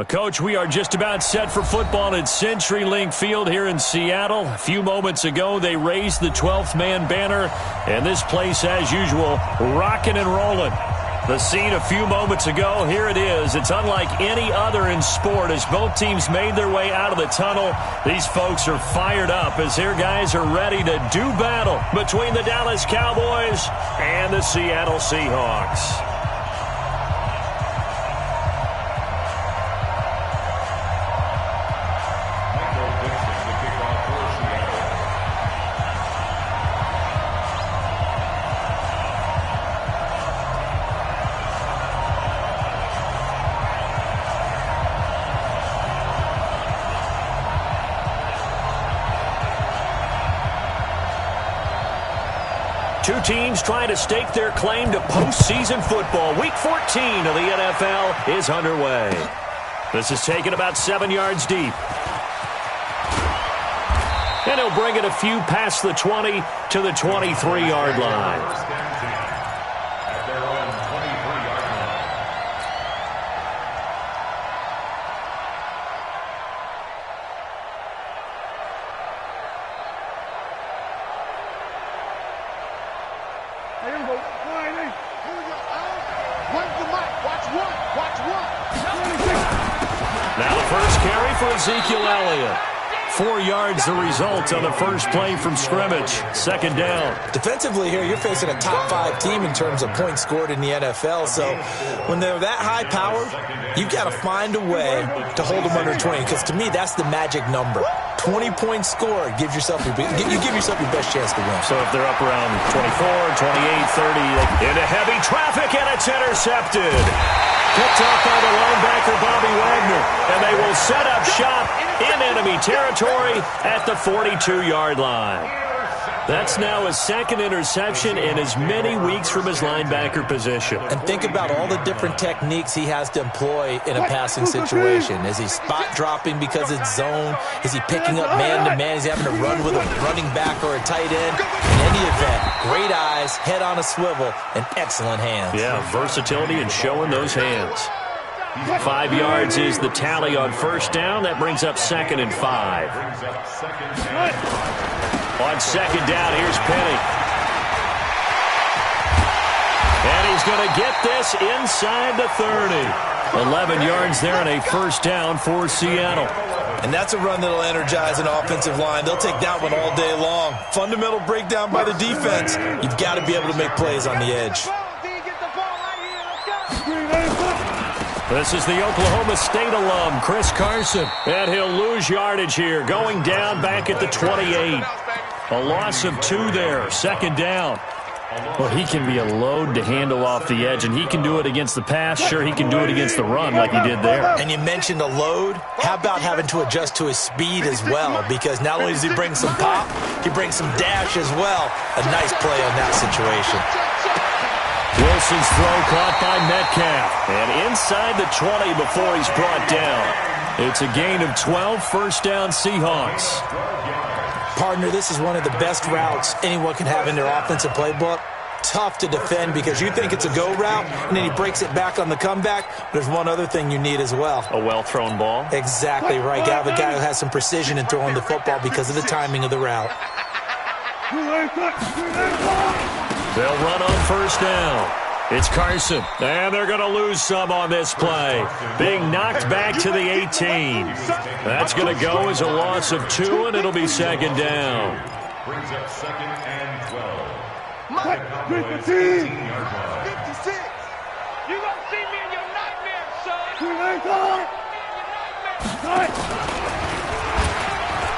Coach, we are just about set for football at CenturyLink Field here in Seattle. A few moments ago, they raised the 12th man banner, and this place, as usual, rocking and rolling. The scene a few moments ago, here it is. It's unlike any other in sport as both teams made their way out of the tunnel. These folks are fired up as their guys are ready to do battle between the Dallas Cowboys and the Seattle Seahawks. Two teams trying to stake their claim to postseason football. Week 14 of the NFL is underway. This is taken about 7 yards deep. And he'll bring it a few past the 20 to the 23-yard line. Now the first carry for Ezekiel Elliott. 4 yards the result on the first play from scrimmage. Second down. Defensively here, you're facing a top-5 team in terms of points scored in the NFL. So when they're that high power, you've got to find a way to hold them under 20. Because to me, that's the magic number. 20 points scored gives yourself you give yourself your best chance to win. So if they're up around 24, 28, 30, into heavy traffic, and it's intercepted. Picked off by the linebacker, Bobby Wagner. And they will set up shop in enemy territory at the 42-yard line. That's now his second interception in as many weeks from his linebacker position. And think about all the different techniques he has to employ in a passing situation. Is he spot dropping because it's zone? Is he picking up man-to-man? Is he having to run with a running back or a tight end? In any event, great eyes, head on a swivel, and excellent hands. Yeah, versatility and showing those hands. 5 yards is the tally on first down. That brings up 2nd and 5. On second down, here's Penny. And he's going to get this inside the 30. 11 yards there and a first down for Seattle. And that's a run that'll energize an offensive line. They'll take that one all day long. Fundamental breakdown by the defense. You've got to be able to make plays on the edge. This is the Oklahoma State alum, Chris Carson. And he'll lose yardage here, going down back at the 28. A loss of 2 there, second down. Well, he can be a load to handle off the edge, and he can do it against the pass. Sure, he can do it against the run like he did there. And you mentioned a load. How about having to adjust to his speed as well? Because not only does he bring some pop, he brings some dash as well. A nice play on that situation. Wilson's throw caught by Metcalf. And inside the 20 before he's brought down. It's a gain of 12, first down Seahawks. Partner, this is one of the best routes anyone can have in their offensive playbook. Tough to defend because you think it's a go route, and then he breaks it back on the comeback. There's one other thing you need as well. A well-thrown ball? Exactly right. You have a guy who has some precision in throwing the football because of the timing of the route. They'll run on first down. It's Carson, and they're going to lose some on this play. Being knocked back to the 18. That's going to go as a loss of 2, and it'll be second down. Brings up 2nd and 12. 56. You gonna see me in your nightmares, son.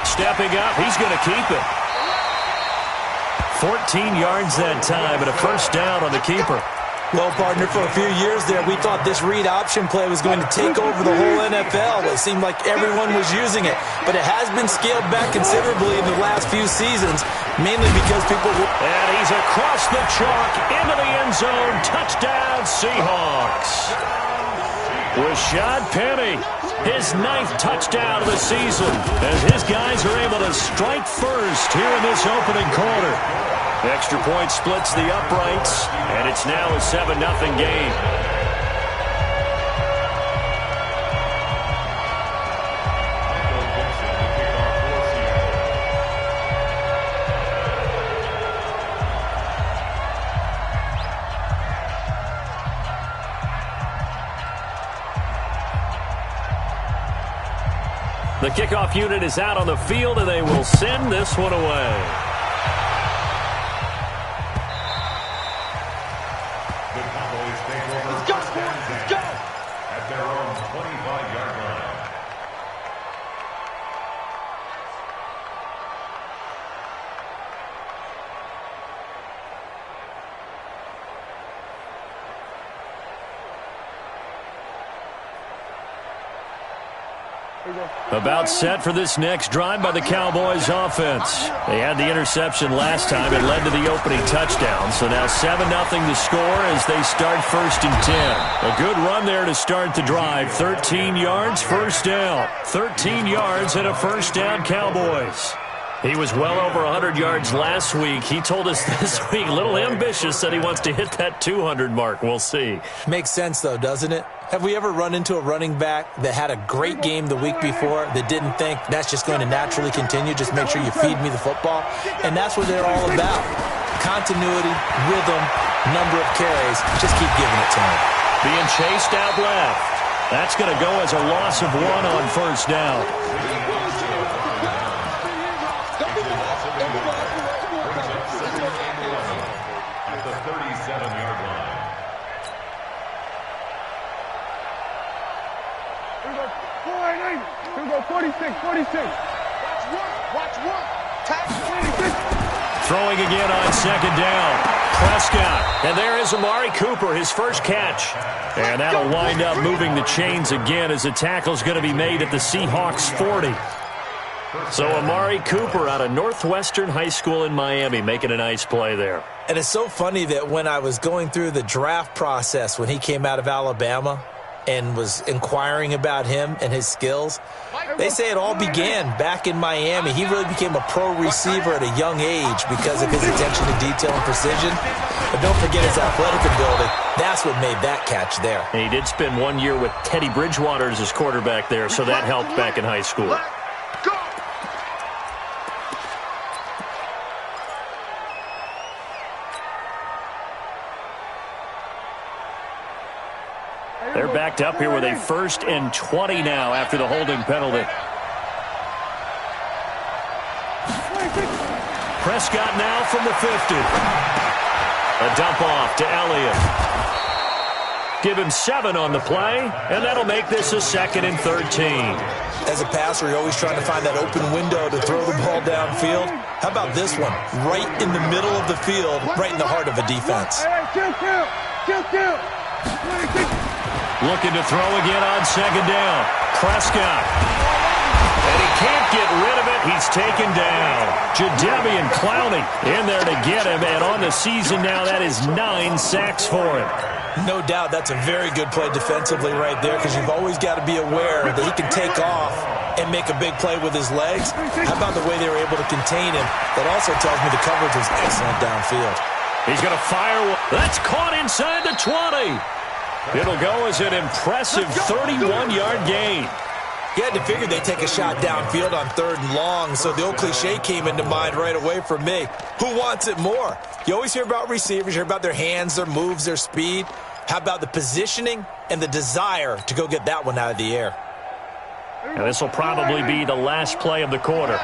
Stepping up, he's going to keep it. 14 yards that time, and a first down on the keeper. Well, partner, for a few years there, we thought this read option play was going to take over the whole NFL. It seemed like everyone was using it, but it has been scaled back considerably in the last few seasons, mainly because people were... And he's across the chalk into the end zone. Touchdown, Seahawks. Rashad Penny, his 9th touchdown of the season, as his guys are able to strike first here in this opening quarter. Extra point splits the uprights, and it's now a 7-0 game. The kickoff unit is out on the field, and they will send this one away. The Cowboys take over first and 10 at their own 25-yard line. About set for this next drive by the Cowboys offense. They had the interception last time. It led to the opening touchdown. So now 7-0 to score as they start first and 10. A good run there to start the drive. 13 yards, first down. 13 yards and a first down, Cowboys. He was well over 100 yards last week. He told us this week, a little ambitious, said he wants to hit that 200 mark. We'll see. Makes sense, though, doesn't it? Have we ever run into a running back that had a great game the week before that didn't think that's just going to naturally continue? Just make sure you feed me the football. And that's what they're all about. Continuity, rhythm, number of carries. Just keep giving it to him. Being chased out left. That's going to go as a loss of 1 on first down. At the 37-yard line. Here we go, 46. Watch work. Throwing again on second down. Prescott. And there is Amari Cooper, his first catch. And that'll wind up moving the chains again as the tackle's going to be made at the Seahawks 40. So Amari Cooper out of Northwestern High School in Miami making a nice play there. And it's so funny that when I was going through the draft process when he came out of Alabama and was inquiring about him and his skills, they say it all began back in Miami. He really became a pro receiver at a young age because of his attention to detail and precision. But don't forget his athletic ability. That's what made that catch there. And he did spend 1 year with Teddy Bridgewater as his quarterback there, so that helped back in high school. They're backed up here with a 1st and 20 now after the holding penalty. Prescott now from the 50. A dump off to Elliott. Give him 7 on the play, and that'll make this a 2nd and 13. As a passer, you're always trying to find that open window to throw the ball downfield. How about this one? Right in the middle of the field, right in the heart of a defense. Looking to throw again on second down. Prescott. And he can't get rid of it. He's taken down. Jadeveon Clowney in there to get him. And on the season now, that is 9 sacks for him. No doubt that's a very good play defensively right there because you've always got to be aware that he can take off and make a big play with his legs. How about the way they were able to contain him? That also tells me the coverage was excellent downfield. He's going to fire. That's caught inside the 20. It'll go as an impressive 31-yard gain. You had to figure they'd take a shot downfield on 3rd and long, so the old cliche came into mind right away for me. Who wants it more? You always hear about receivers, you hear about their hands, their moves, their speed. How about the positioning and the desire to go get that one out of the air? And this will probably be the last play of the quarter.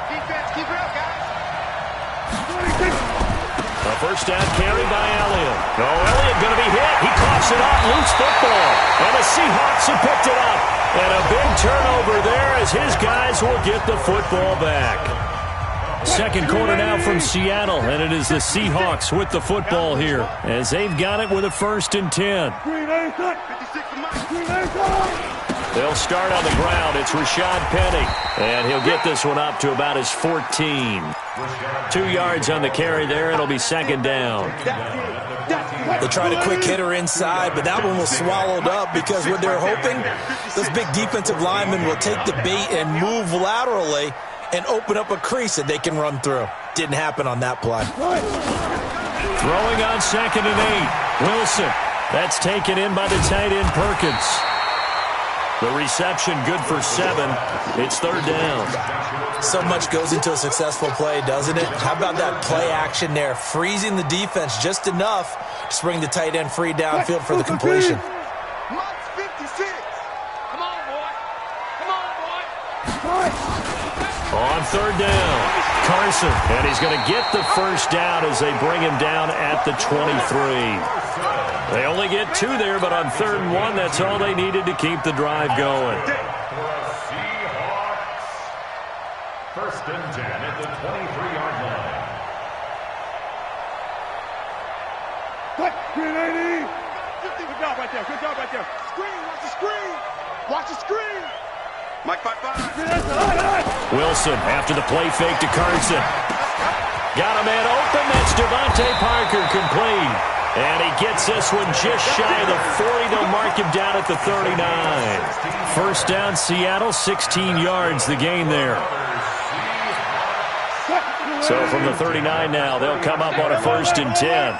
A first down carry by Elliott. Oh, Elliott going to be hit. He coughs it up. Loose football. And the Seahawks have picked it up. And a big turnover there as his guys will get the football back. Second quarter now from Seattle, and it is the Seahawks with the football here as they've got it with a 1st and 10. They'll start on the ground. It's Rashad Penny, and he'll get this one up to about his 14. 2 yards on the carry there. It'll be 2nd down. They tried a quick hitter inside, but that one was swallowed up because what they're hoping, those big defensive linemen will take the bait and move laterally and open up a crease that they can run through. Didn't happen on that play. Throwing on 2nd and 8. Wilson. That's taken in by the tight end Perkins. The reception good for 7. It's 3rd down. So much goes into a successful play, doesn't it? How about that play action there? Freezing the defense just enough to bring the tight end free downfield for the completion. Come on, boy. Come on, boy. On third down, Carson, and he's going to get the first down as they bring him down at the 23. They only get 2 there, but on 3rd and 1, that's all they needed to keep the drive going. First and 10 at the 23-yard line. What? Green 80. Good job right there. Good job right there. Screen. Watch the screen. Watch the screen. Mike 5-5. Wilson after the play fake to Carson. Got a man open. That's Devontae Parker complete. And he gets this one just shy of the 40. They'll mark him down at the 39. First down, Seattle, 16 yards the gain there. So from the 39 now, they'll come up on a 1st and 10.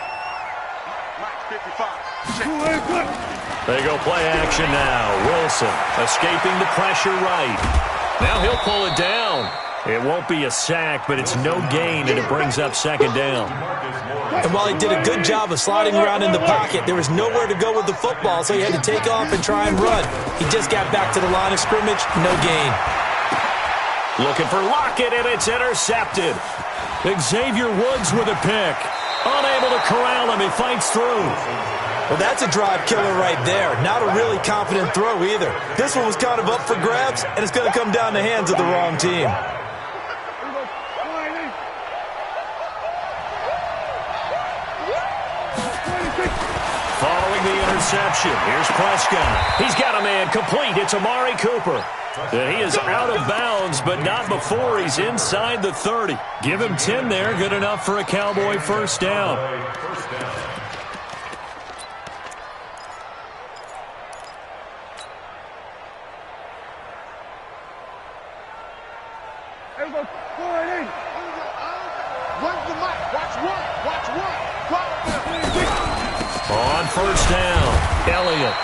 They go play action now. Wilson escaping the pressure right. Now he'll pull it down. It won't be a sack, but it's no gain, and it brings up 2nd down. And while he did a good job of sliding around in the pocket, there was nowhere to go with the football, so he had to take off and try and run. He just got back to the line of scrimmage, no gain. Looking for Lockett, and it's intercepted. Xavier Woods with a pick. Unable to corral him. He fights through. Well, that's a drive killer right there. Not a really confident throw either. This one was kind of up for grabs, and it's going to come down the hands of the wrong team. Following the interception, here's Prescott. He's got a man complete. It's Amari Cooper. And he is out of bounds, but not before he's inside the 30. Give him 10 there. Good enough for a Cowboy first down. On first down, Elliott.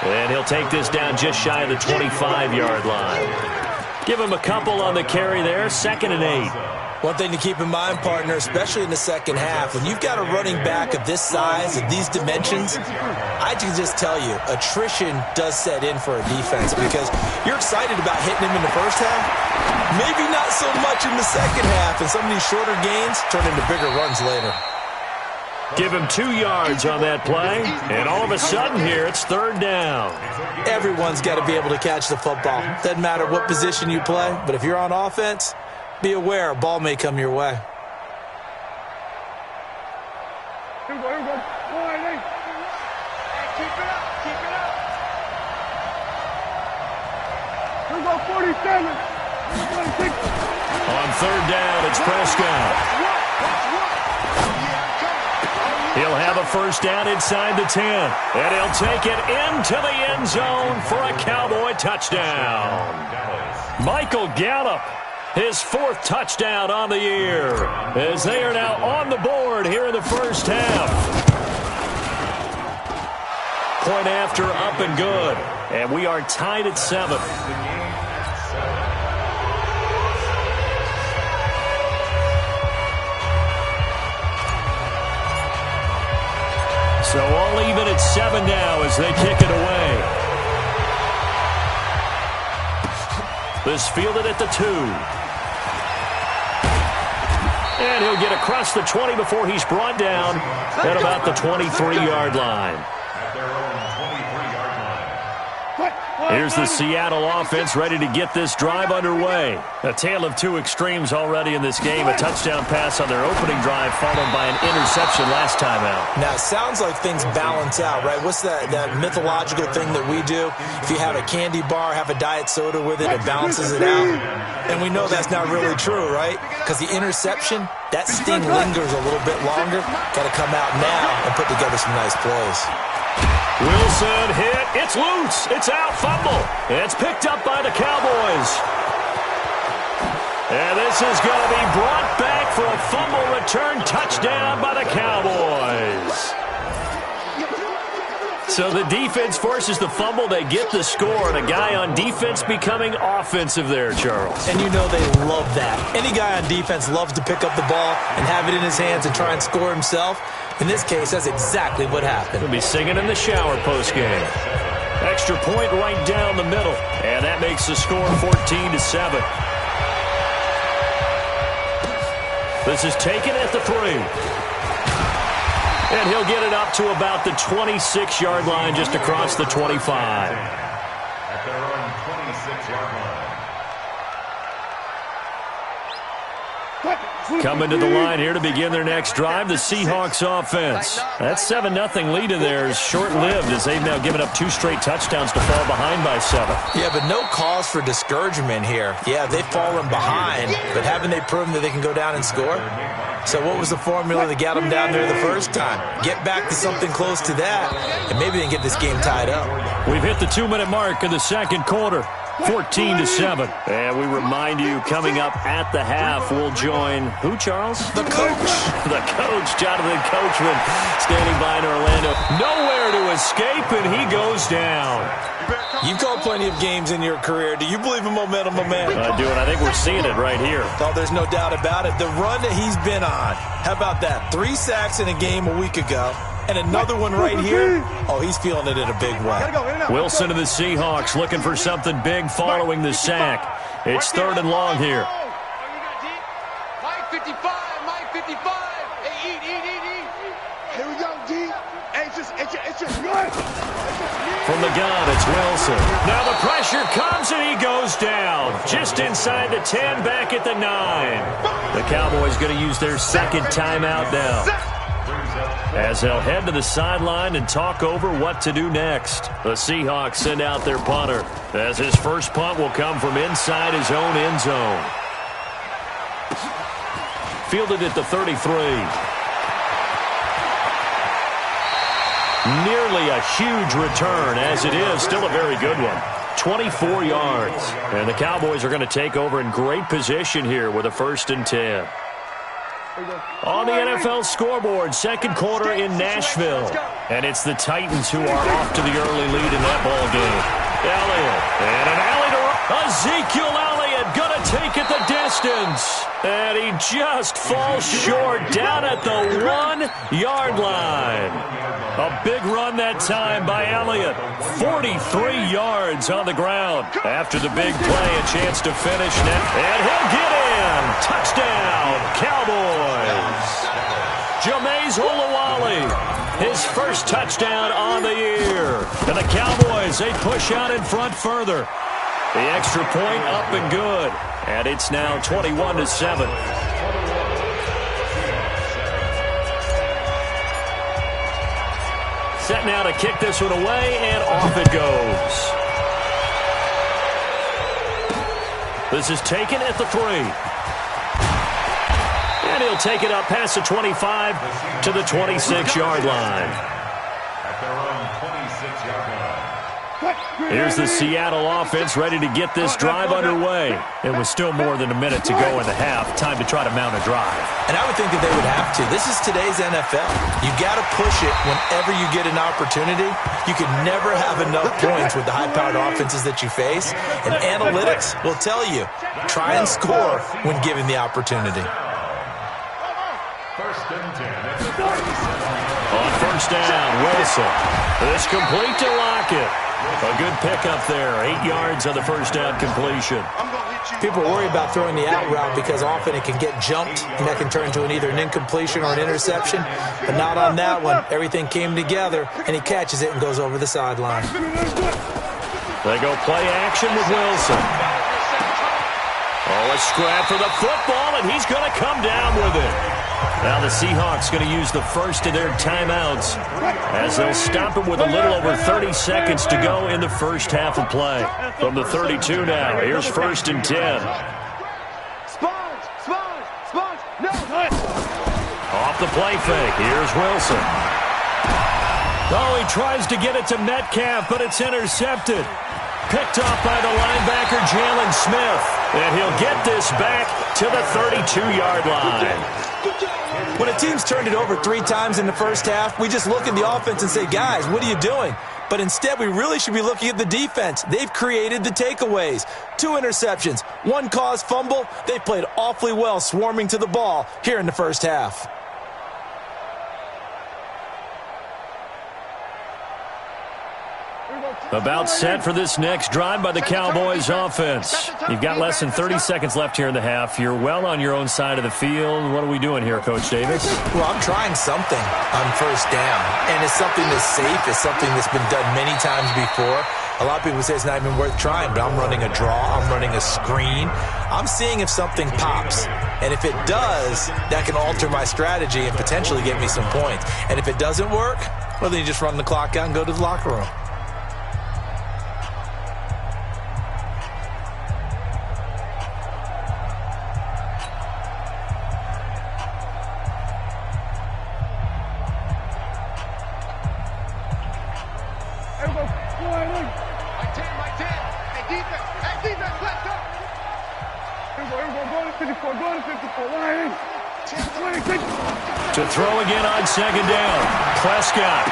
And he'll take this down just shy of the 25-yard line. Give him a couple on the carry there, 2nd and 8. One thing to keep in mind, partner, especially in the second half, when you've got a running back of this size, of these dimensions, I can just tell you, attrition does set in for a defense because you're excited about hitting him in the first half, maybe not so much in the second half, and some of these shorter gains turn into bigger runs later. Give him 2 yards on that play, and all of a sudden here, it's 3rd down. Everyone's got to be able to catch the football. Doesn't matter what position you play, but if you're on offense, be aware a ball may come your way. Here we go. Keep it up. Here we go, 47. 26. On 3rd down, it's Prescott. He'll have a first down inside the 10, and he'll take it into the end zone for a Cowboy touchdown. Michael Gallup, his 4th touchdown on the year, as they are now on the board here in the first half. Point after, up and good, and we are tied at 7. So all even at 7 now as they kick it away. This fielded at the 2. And he'll get across the 20 before he's brought down at about the 23-yard line. Here's the Seattle offense ready to get this drive underway. A tale of 2 extremes already in this game. A touchdown pass on their opening drive followed by an interception last time out. Now, it sounds like things balance out, right? What's that mythological thing that we do? If you have a candy bar, have a diet soda with it, it balances it out. And we know that's not really true, right? Because the interception, that sting lingers a little bit longer. Got to come out now and put together some nice plays. Wilson hit. It's loose. It's out. Fumble. It's picked up by the Cowboys. And this is going to be brought back for a fumble return touchdown by the Cowboys. So the defense forces the fumble. They get the score. And a guy on defense becoming offensive there, Charles. And you know they love that. Any guy on defense loves to pick up the ball and have it in his hands and try and score himself. In this case, that's exactly what happened. He'll be singing in the shower postgame. Extra point right down the middle. And that makes the score 14-7. This is taken at the 3. And he'll get it up to about the 26-yard line, just across the 25. At their own 26-yard line. Coming to the line here to begin their next drive, the Seahawks offense. That 7-0 lead of theirs short-lived as they've now given up 2 straight touchdowns to fall behind by 7. Yeah, but no cause for discouragement here. Yeah, they've fallen behind, but haven't they proven that they can go down and score? So what was the formula that got them down there the first time? Get back to something close to that, and maybe they can get this game tied up. We've hit the 2-minute mark in the second quarter. 14-7. And we remind you, coming up at the half, we'll join who, Charles? The coach. The coach, Jonathan Coachman, standing by in Orlando. Nowhere to escape, and he goes down. You've called plenty of games in your career. Do you believe in momentum, my man? I do, and I think we're seeing it right here. Oh, there's no doubt about it. The run that he's been on. How about that? 3 sacks in a game a week ago. And another one right here. Oh, he's feeling it in a big way. Wilson of the Seahawks looking for something big following the sack. It's 3rd and long here. Mike 55, Mike 55. Hey, eat. Here we go, D. Hey, it's just good. From the gun, it's Wilson. Now the pressure comes, and he goes down. Just inside the 10, back at the 9. The Cowboys going to use their second timeout now, as they'll head to the sideline and talk over what to do next. The Seahawks send out their punter, as his first punt will come from inside his own end zone. Fielded at the 33. Nearly a huge return, as it is still a very good one. 24 yards. And the Cowboys are going to take over in great position here with a 1st and 10. On the NFL scoreboard, second quarter in Nashville. And it's the Titans who are off to the early lead in that ball game. Elliott, and an alley to Ezekiel Elliott, gonna take it the distance. And he just falls short down at the 1-yard line. A big run that time by Elliott. 43 yards on the ground. After the big play, a chance to finish now. And he'll get in. Touchdown, Cowboys. Jameis Olawale, his first touchdown on the year. And the Cowboys, they push out in front further. The extra point up and good. And it's now 21-7. Set now to kick this one away, and off it goes. This is taken at the 3. And he'll take it up past the 25 to the 26-yard line. At their own 26-yard line. Here's the Seattle offense ready to get this drive underway. It was still more than a minute to go in the half. Time to try to mount a drive. And I would think that they would have to. This is today's NFL. You got to push it whenever you get an opportunity. You can never have enough points with the high-powered offenses that you face. And analytics will tell you, try and score when given the opportunity. 1st and 10. On 1st down, Wilson. This complete to Lockett. A good pickup there. 8 yards on the 1st down completion. People worry about throwing the out route because often it can get jumped, and that can turn into either an incompletion or an interception. But not on that one. Everything came together, and he catches it and goes over the sideline. They go play action with Wilson. Oh, a scrap for the football, and he's going to come down with it. Now the Seahawks going to use the first of their timeouts as they'll stop it with a little over 30 seconds to go in the first half of play. From the 32 now, here's 1st and 10. Sponge, no. Off the play fake, here's Wilson. Oh, he tries to get it to Metcalf, but it's intercepted. Picked off by the linebacker, Jalen Smith. And he'll get this back to the 32-yard line. When a team's turned it over 3 times in the first half, we just look at the offense and say, guys, what are you doing? But instead, we really should be looking at the defense. They've created the takeaways. 2 interceptions, 1 caused fumble. They played awfully well swarming to the ball here in the first half. About set for this next drive by the Cowboys offense. You've got less than 30 seconds left here in the half. You're well on your own side of the field. What are we doing here, Coach Davis? Well, I'm trying something on first down, and it's something that's safe. It's something that's been done many times before. A lot of people say it's not even worth trying, but I'm running a draw. I'm running a screen. I'm seeing if something pops. And if it does, that can alter my strategy and potentially get me some points. And if it doesn't work, well, then you just run the clock out and go to the locker room. To throw again on second down, Prescott.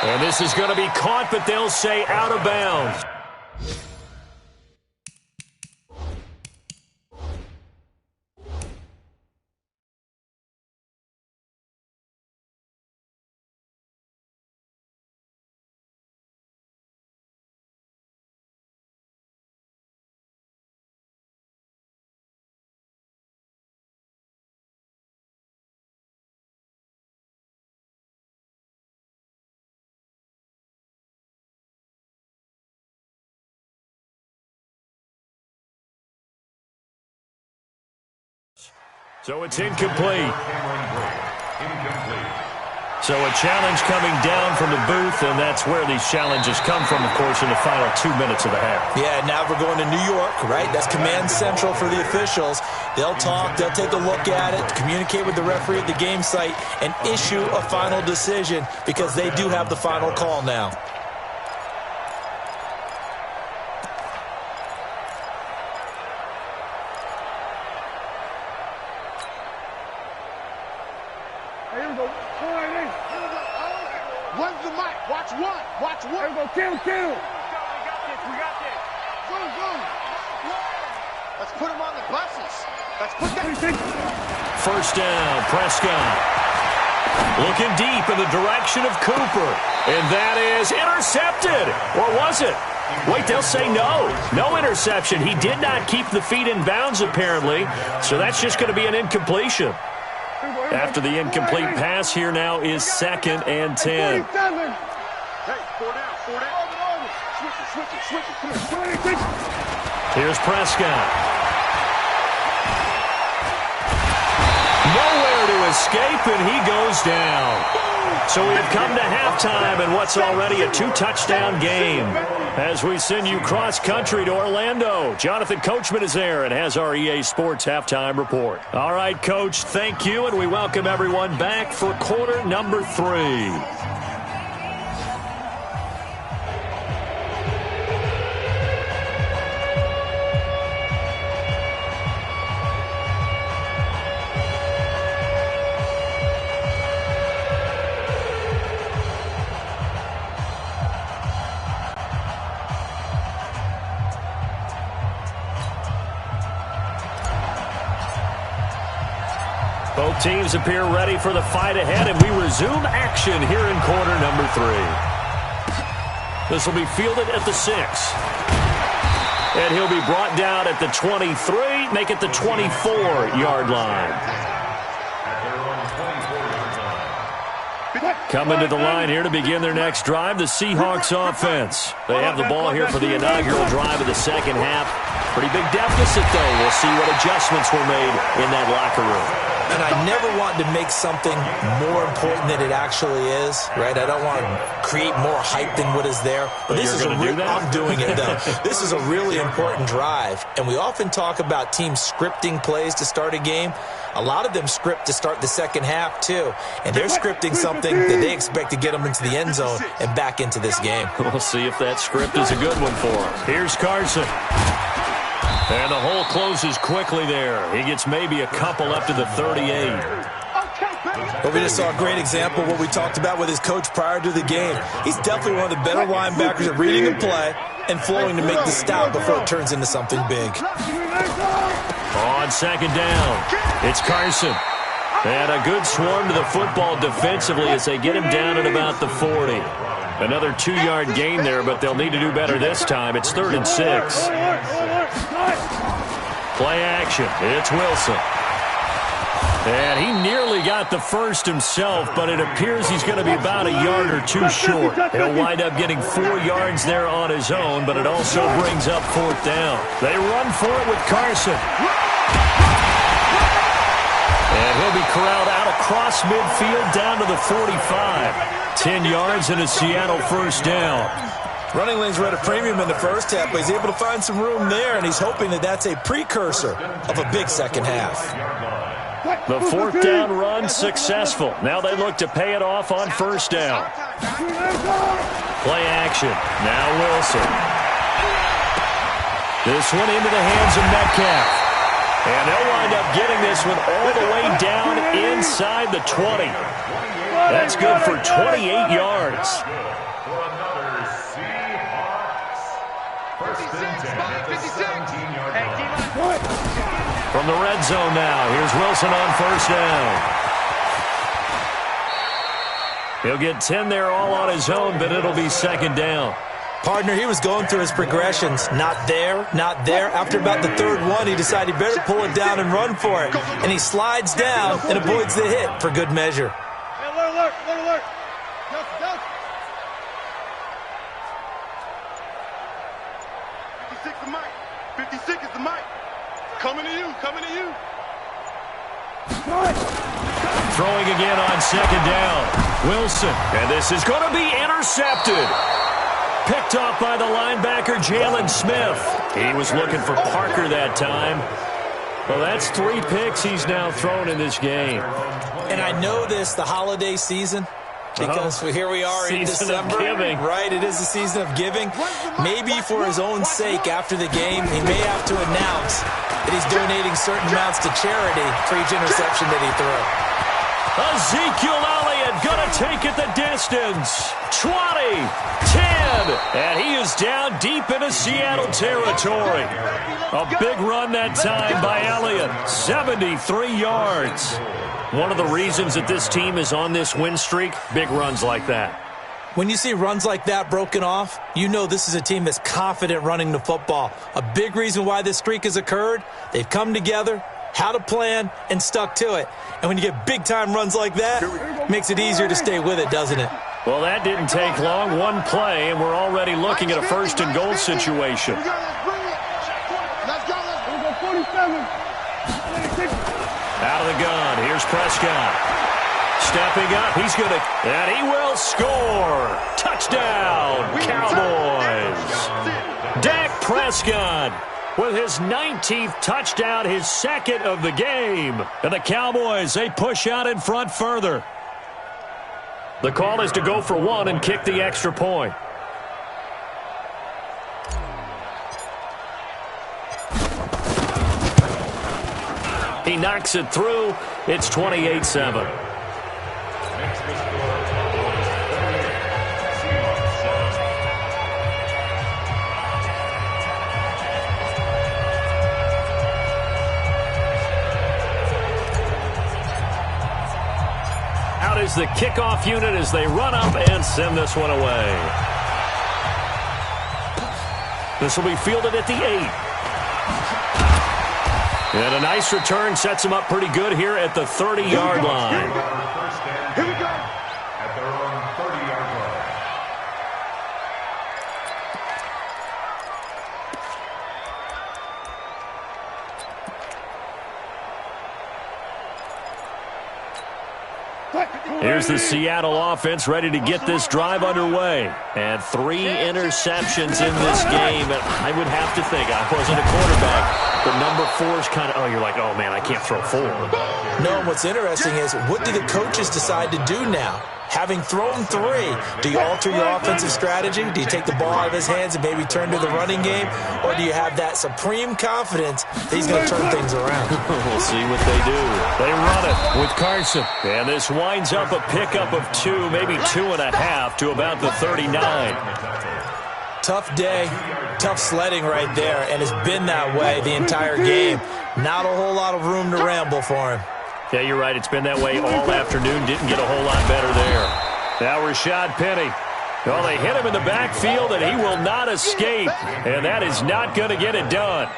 And this is going to be caught, but they'll say out of bounds. So it's incomplete. So a challenge coming down from the booth, and that's where these challenges come from, of course, in the final 2 minutes of the half. Yeah, now we're going to New York, right? That's command central for the officials. They'll talk, they'll take a look at it, communicate with the referee at the game site, and issue a final decision because they do have the final call now. One's the mic. Watch one. Watch one. Here we go. Kill. We got this. Go. Let's put him on the buses. Let's put that. First down, Prescott. Looking deep in the direction of Cooper. And that is intercepted. Or was it? Wait, they'll say no. No interception. He did not keep the feet in bounds, apparently. So that's just going to be an incompletion. After the incomplete pass, here now is 2nd and 10. Hey, 4 down. Switch it. Here's Prescott. Nowhere to escape, and he goes down. So we have come to halftime in what's already a 2-touchdown game. As we send you cross-country to Orlando, Jonathan Coachman is there and has our EA Sports halftime report. All right, Coach, thank you, and we welcome everyone back for quarter number 3. Both teams appear ready for the fight ahead, and we resume action here in quarter number 3. This will be fielded at the 6. And he'll be brought down at the 23, make it the 24-yard line. Coming to the line here to begin their next drive, the Seahawks offense. They have the ball here for the inaugural drive of the second half. Pretty big deficit, though. We'll see what adjustments were made in that locker room. And I never want to make something more important than it actually is, right? I don't want to create more hype than what is there. But this is I'm doing it, though. This is a really important drive. And we often talk about teams scripting plays to start a game. A lot of them script to start the second half, too. And they're scripting something that they expect to get them into the end zone and back into this game. We'll see if that script is a good one for them. Here's Carson. And the hole closes quickly there. He gets maybe a couple up to the 38. But we just saw a great example of what we talked about with his coach prior to the game. He's definitely one of the better linebackers at reading a play and flowing to make the stop before it turns into something big. On second down, it's Carson. And a good swarm to the football defensively as they get him down at about the 40. Another 2-yard gain there, but they'll need to do better this time. It's 3rd and 6. Play action. It's Wilson. And he nearly got the first himself, but it appears he's going to be about a yard or two short. He'll wind up getting 4 yards there on his own, but it also brings up 4th down. They run for it with Carson. And he'll be corralled out across midfield down to the 45. 10 yards and a Seattle 1st down. Running lanes were at a premium in the first half, but he's able to find some room there, and he's hoping that that's a precursor of a big second half. The 4th down run successful. Now they look to pay it off on 1st down. Play action. Now Wilson. This one into the hands of Metcalf. And they'll wind up getting this one all the way down inside the 20. That's good for 28 yards. From the red zone now, here's Wilson on 1st down. He'll get 10 there all on his own, but it'll be 2nd down. Partner, he was going through his progressions. Not there, not there. After about the 3rd one, he decided he better pull it down and run for it. And he slides down and avoids the hit for good measure. Alert. 56 the mic. 56 is the mic. Coming to you. Throwing again on 2nd down. Wilson. And this is going to be intercepted. Picked off by the linebacker, Jalen Smith. He was looking for Parker that time. Well, that's 3 picks he's now thrown in this game. And I know this, the holiday season, because here we are in December. Right, it is the season of giving. Maybe for his own sake after the game, he may have to announce that he's donating certain amounts to charity for each interception that he threw. Ezekiel Elliott gonna take it the distance. 20, 10, and he is down deep into Seattle territory. A big run that time by Elliott, 73 yards. One of the reasons that this team is on this win streak, big runs like that. When you see runs like that broken off, you know this is a team that's confident running the football. A big reason why this streak has occurred, they've come together, had a plan, and stuck to it. And when you get big-time runs like that, it makes it easier to stay with it, doesn't it? Well, that didn't take long. One play, and we're already looking at a 1st and goal situation. Let's go. 47. Out of the gun, here's Prescott. Stepping up, he's going to, and he will score. Touchdown, Cowboys. Dak Prescott with his 19th touchdown, his 2nd of the game. And the Cowboys, they push out in front further. The call is to go for 1 and kick the extra point. He knocks it through. It's 28-7. Out is the kickoff unit as they run up and send this one away. This will be fielded at the 8. And a nice return sets him up pretty good here at the 30-yard line. Here we go. At their own 30-yard line. Here's the Seattle offense ready to get this drive underway. And 3 interceptions in this game. And I would have to think, I wasn't a quarterback, but number 4 is kind of, you're like, oh, man, I can't throw 4. No, and what's interesting is, what do the coaches decide to do now? Having thrown 3, do you alter your offensive strategy? Do you take the ball out of his hands and maybe turn to the running game? Or do you have that supreme confidence that he's going to turn things around? We'll see what they do. They run it with Carson. And this winds up a pickup of 2, maybe 2.5 to about the 39. Tough day, tough sledding right there, and it's been that way the entire game. Not a whole lot of room to ramble for him. Yeah, you're right. It's been that way all afternoon. Didn't get a whole lot better there. Now Rashad Penny. Well, they hit him in the backfield, and he will not escape. And that is not going to get it done.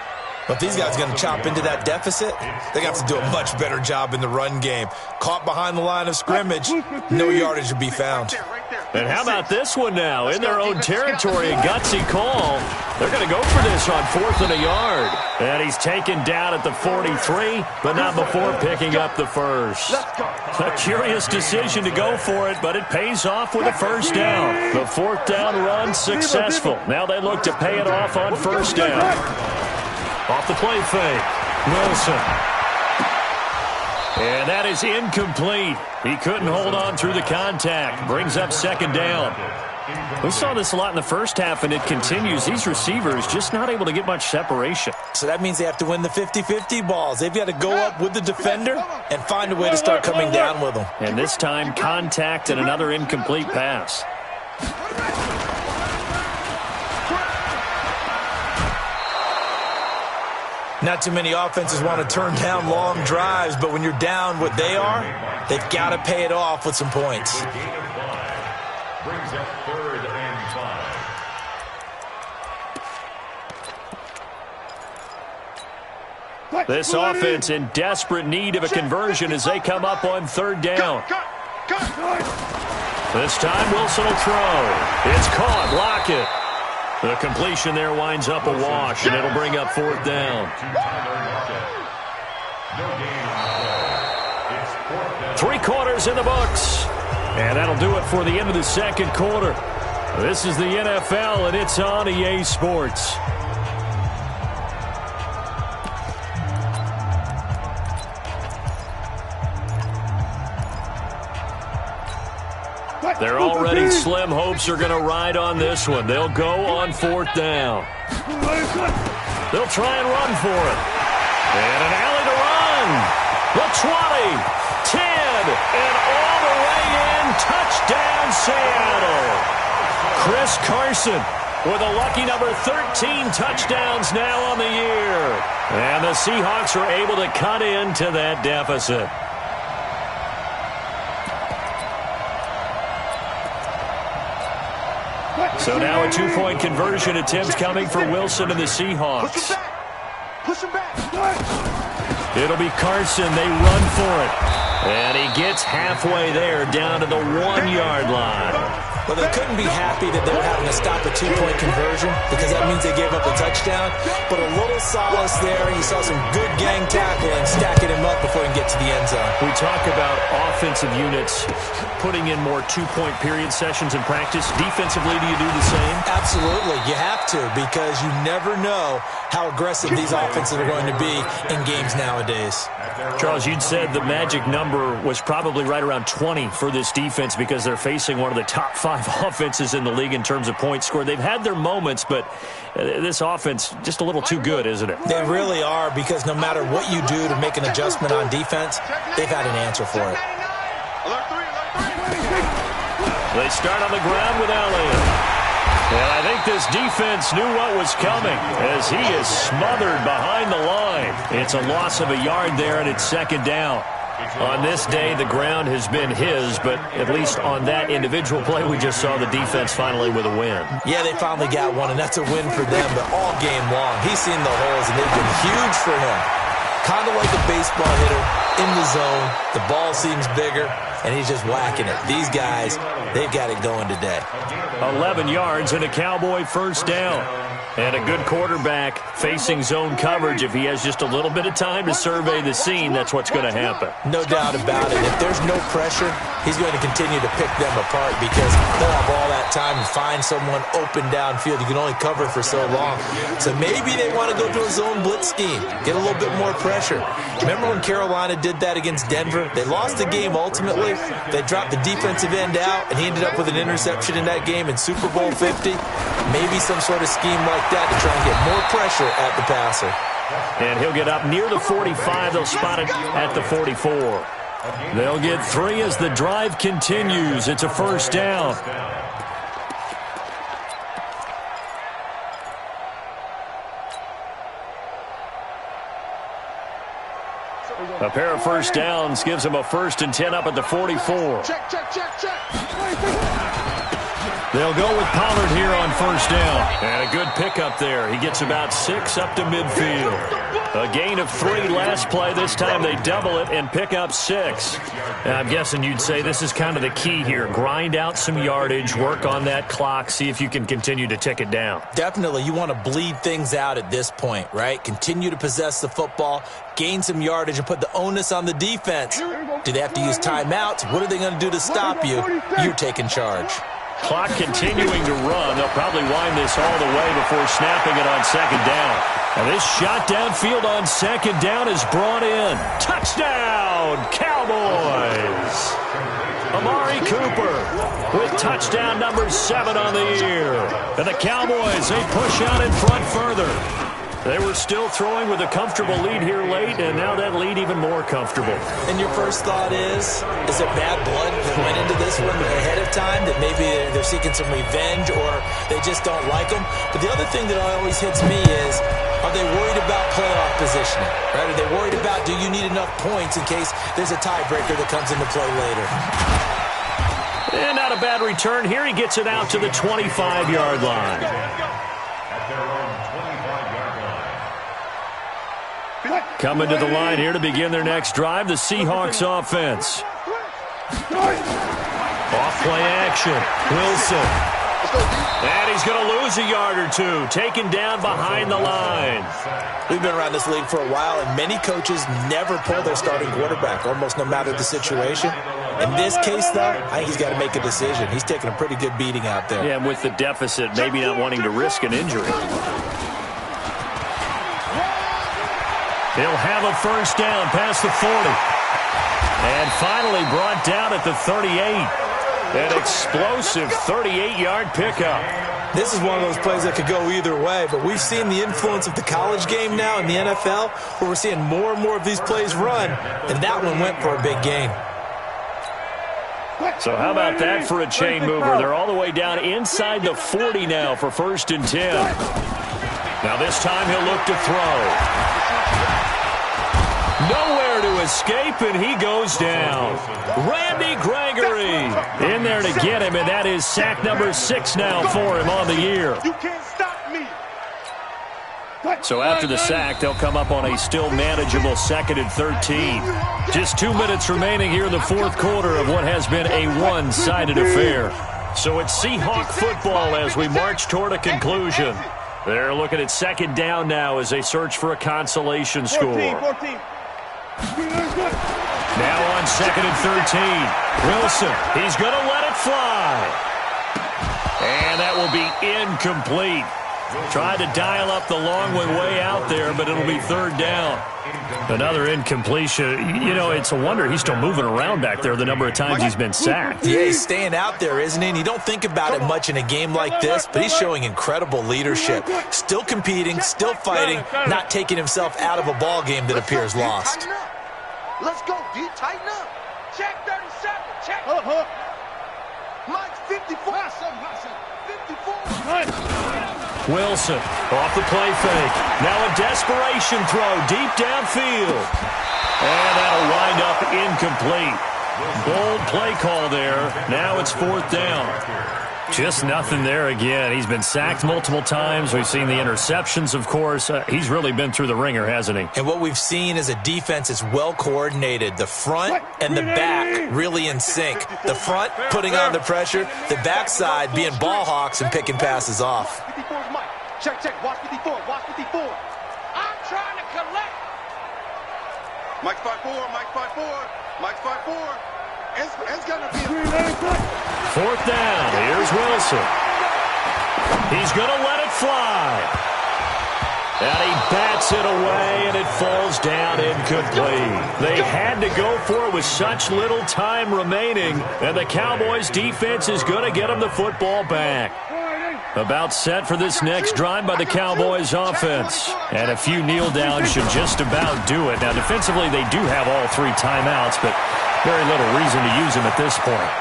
But if these guys are going to chop into that deficit, they got to do a much better job in the run game. Caught behind the line of scrimmage, no yardage to be found. And how about this one now? In their own territory, a gutsy call. They're going to go for this on 4th and a yard. And he's taken down at the 43, but not before picking up the first. A curious decision to go for it, but it pays off with a first down. The 4th down run successful. Now they look to pay it off on 1st down. Off the play fake, Wilson. And that is incomplete. He couldn't hold on through the contact. Brings up 2nd down. We saw this a lot in the first half, and it continues. These receivers just not able to get much separation. So that means they have to win the 50-50 balls. They've got to go up with the defender and find a way to start coming down with them. And this time, contact and another incomplete pass. Not too many offenses want to turn down long drives, but when you're down what they are, they've got to pay it off with some points. Brings up 3rd and 5. This offense in desperate need of a conversion as they come up on 3rd down. This time Wilson will throw. It's caught. Lockett. The completion there winds up a wash, and it'll bring up 4th down. 3 quarters in the books. And that'll do it for the end of the 2nd quarter. This is the NFL, and it's on EA Sports. Their already slim hopes are going to ride on this one. They'll go on 4th down. They'll try and run for it. And an alley to run. The 20, 10, and all the way in. Touchdown, Seattle. Chris Carson with a lucky number 13 touchdowns now on the year. And the Seahawks are able to cut into that deficit. So now a 2-point conversion attempt coming for Wilson and the Seahawks. Push him back. It'll be Carson. They run for it. And he gets halfway there down to the 1-yard line. Well, they couldn't be happy that they were having to stop a 2-point conversion because that means they gave up a touchdown. But a little solace there. You saw some good gang tackling, stacking him up before he can get to the end zone. We talk about offensive units putting in more 2-point period sessions in practice. Defensively, do you do the same? Absolutely. You have to because you never know how aggressive these offenses are going to be in games nowadays. Charles, you'd said the magic number was probably right around 20 for this defense because they're facing one of the top 5 offenses in the league in terms of points scored. They've had their moments, but this offense just a little too good, isn't it? They really are because no matter what you do to make an adjustment on defense, they've had an answer for it. They start on the ground with Elliott. And I think this defense knew what was coming as he is smothered behind the line. It's a loss of a yard there, and it's 2nd down. On this day, the ground has been his, but at least on that individual play, we just saw the defense finally with a win. Yeah, they finally got one, and that's a win for them, but all game long, he's seen the holes, and they've been huge for him. Kind of like a baseball hitter in the zone. The ball seems bigger, and he's just whacking it. These guys, they've got it going today. 11 yards and a Cowboy 1st down. And a good quarterback facing zone coverage. If he has just a little bit of time to survey the scene, that's what's going to happen. No doubt about it. If there's no pressure, he's going to continue to pick them apart because they'll have all that time to find someone open downfield. You can only cover for so long. So maybe they want to go to a zone blitz scheme, get a little bit more pressure. Remember when Carolina did that against Denver? They lost the game ultimately. They dropped the defensive end out, and he ended up with an interception in that game in Super Bowl 50. Maybe some sort of scheme like that to try and get more pressure at the passer. And he'll get up near the 45. They'll spot it at the 44. They'll get 3 as the drive continues. It's a 1st down. A pair of 1st downs gives him a 1st and 10 up at the 44. Check. They'll go with Pollard here on first down. And a good pickup there. He gets about 6 up to midfield. A gain of 3 last play. This time they double it and pick up 6. And I'm guessing you'd say this is kind of the key here. Grind out some yardage, work on that clock, see if you can continue to tick it down. Definitely. You want to bleed things out at this point, right? Continue to possess the football, gain some yardage, and put the onus on the defense. Do they have to use timeouts? What are they going to do to stop you? You're taking charge. Clock continuing to run. They'll probably wind this all the way before snapping it on second down. And this shot downfield on second down is brought in. Touchdown, Cowboys! Amari Cooper with touchdown number 7 on the year. And the Cowboys, they push out in front further. They were still throwing with a comfortable lead here late, and now that lead even more comfortable. And your first thought is it bad blood that went into this one ahead of time, that maybe they're seeking some revenge or they just don't like them? But the other thing that always hits me is, are they worried about playoff positioning? Right? Are they worried about, do you need enough points in case there's a tiebreaker that comes into play later? And not a bad return here. He gets it out to the 25-yard line. Coming to the line here to begin their next drive, the Seahawks offense. Off-play action. Wilson. And he's going to lose a yard or 2, taken down behind the line. We've been around this league for a while, and many coaches never pull their starting quarterback, almost no matter the situation. In this case, though, I think he's got to make a decision. He's taking a pretty good beating out there. Yeah, and with the deficit, maybe not wanting to risk an injury. He'll have a first down past the 40. And finally brought down at the 38. An explosive 38-yard pickup. This is one of those plays that could go either way, but we've seen the influence of the college game now in the NFL, where we're seeing more and more of these plays run, and that one went for a big gain. So how about that for a chain mover? They're all the way down inside the 40 now for 1st and 10. Now this time he'll look to throw. Nowhere to escape, and he goes down. Randy Gregory in there to get him, and that is sack number 6 now for him on the year. You can't stop me. So after the sack, they'll come up on a still manageable 2nd and 13. Just 2 minutes remaining here in the 4th quarter of what has been a one-sided affair. So it's Seahawk football as we march toward a conclusion. They're looking at 2nd down now as they search for a consolation score. 14. Now on 2nd and 13. Wilson, he's going to let it fly. And that will be incomplete. Tried to dial up the long one way out there, but it'll be 3rd down. Another incompletion. You know, it's a wonder he's still moving around back there the number of times he's been sacked. Yeah, he's staying out there, isn't he? And you don't think about it much in a game like this, but he's showing incredible leadership. Still competing, still fighting, not taking himself out of a ball game that appears lost. Let's go, D. Tighten up. Check 37. Check. Mike's 54. 54. Wilson off the play fake. Now a desperation throw deep downfield. And that'll wind up incomplete. Bold play call there. Now it's 4th down. Just nothing there again. He's been sacked multiple times. We've seen the interceptions, of course. He's really been through the ringer, hasn't he? And what we've seen is a defense is well coordinated. The front and the back really in sync. The front putting on the pressure. The backside being ball hawks and picking passes off. 54's Mike. Check. Watch 54. Watch 54. I'm trying to collect. Mike's 5'4". Mike's 5'4". Mike's 5'4". It's gonna be 4th down. Here's Wilson. He's going to let it fly. And he bats it away, and it falls down incomplete. They had to go for it with such little time remaining, and the Cowboys' defense is going to get them the football back. About set for this next drive by the Cowboys offense. And a few kneel downs should just about do it. Now, defensively, they do have all 3 timeouts, but very little reason to use them at this point.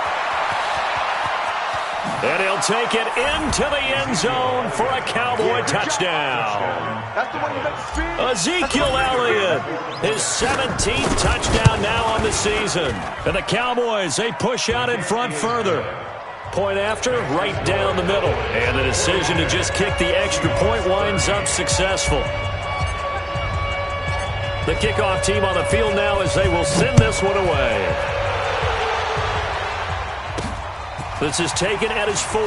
And he'll take it into the end zone for a Cowboy touchdown. Ezekiel Elliott, his 17th touchdown now on the season. And the Cowboys, they push out in front further. point after, right down the middle. And the decision to just kick the extra point winds up successful. The kickoff team on the field now as they will send this one away. This is taken at his 4.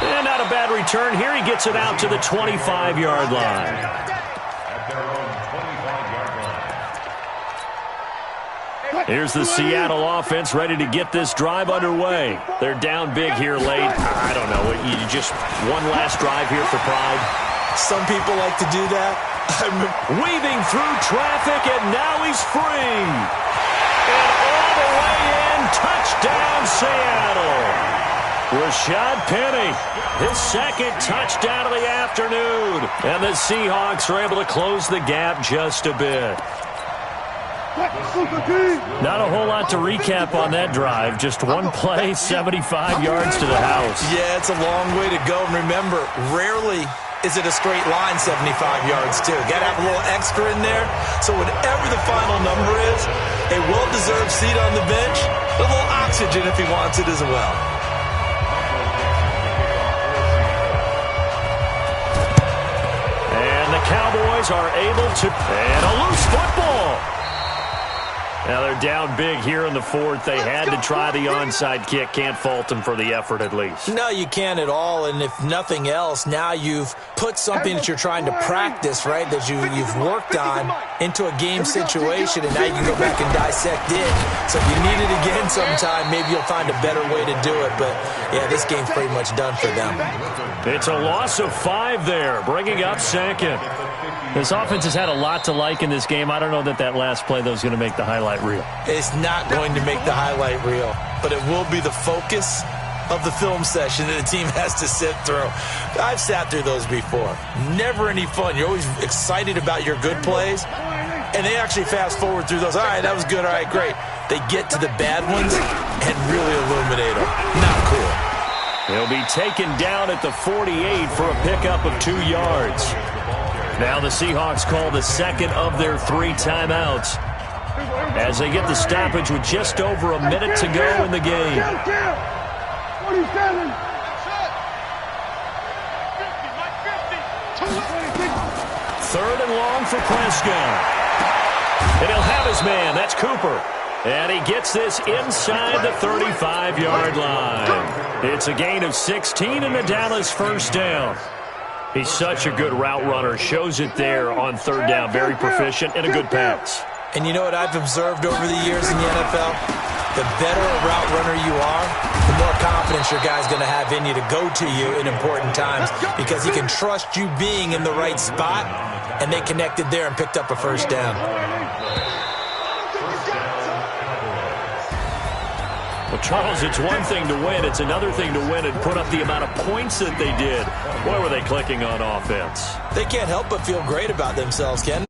And not a bad return here. He gets it out to the 25-yard line. At their own 25-yard line. Here's the Seattle offense ready to get this drive underway. They're down big here late. I don't know. You just one last drive here for pride. Some people like to do that. Weaving through traffic, and now he's free. And all the way in, touchdown Seattle. Rashad Penny, his second touchdown of the afternoon. And the Seahawks are able to close the gap just a bit. Not a whole lot to recap on that drive. Just one play, 75 yards to the house. Yeah, it's a long way to go. And remember, rarely is it a straight line 75 yards, too. Got to have a little extra in there. So whatever the final number is, a well-deserved seat on the bench, a little oxygen if he wants it as well. And the Cowboys are able to... And a loose football. Now they're down big here in the fourth. They had to try the onside kick. Can't fault them for the effort at least. No, you can't at all. And if nothing else, now you've put something that you're trying to practice, right, that you've worked on into a game situation, and now you can go back and dissect it. So if you need it again sometime, maybe you'll find a better way to do it. But, yeah, this game's pretty much done for them. It's a loss of 5 there, bringing up second. This offense has had a lot to like in this game. I don't know that last play, though, is going to make the highlight reel. It's not going to make the highlight reel, but it will be the focus of the film session that the team has to sit through. I've sat through those before. Never any fun. You're always excited about your good plays, and they actually fast forward through those. All right, that was good. All right, great. They get to the bad ones and really illuminate them. Not cool. He'll be taken down at the 48 for a pickup of 2 yards. Now the Seahawks call the second of their 3 timeouts as they get the stoppage with just over a minute to go in the game. 3rd and long for Prescott. And he'll have his man. That's Cooper. And he gets this inside the 35-yard line. It's a gain of 16 and a Dallas first down. He's such a good route runner. Shows it there on 3rd down. Very proficient and a good pass. And you know what I've observed over the years in the NFL? The better a route runner you are, the more confidence your guy's going to have in you to go to you in important times because he can trust you being in the right spot, and they connected there and picked up a first down. Well, Charles, it's one thing to win. It's another thing to win and put up the amount of points that they did. Boy, were they clicking on offense. They can't help but feel great about themselves, Ken.